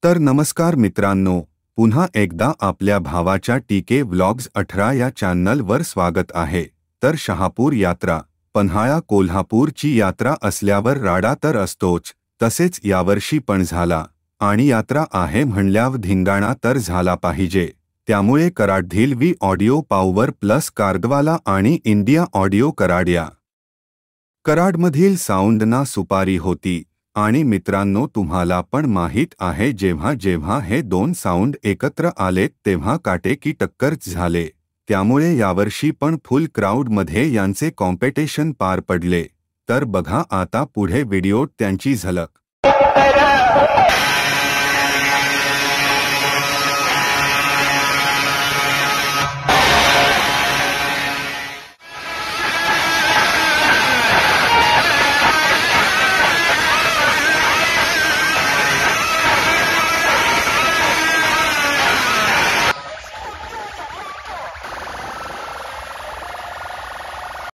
तर नमस्कार मित्रांनो, पुन्हा एकदा आपल्या भावाच्या टीके व्लॉग्स 18 या चॅनलवर स्वागत आहे। तर शहापूर यात्रा, पन्हाळा कोल्हापूरची यात्रा असल्यावर राडा तर असतोच, तसेच यावर्षी पण झाला आणि यात्रा आहे म्हणल्यावर धिंगाणा तर झाला पाहिजे। त्यामुळे कराडधील वी ऑडिओ पॉवर प्लस कारगवाला आणि इंडिया ऑडिओ कराड या कराडमधील साऊंडना सुपारी होती। आणि मित्रांनो, तुम्हाला पण माहीत आहे, जेव्हा जेव्हा हे दोन साऊंड एकत्र आलेत तेव्हा काटेकी टक्करच झाले। त्यामुळे यावर्षी पण फुल क्राऊडमध्ये यांचे कॉम्पिटिशन पार पडले। तर बघा आता पुढे व्हिडिओत त्यांची झलक।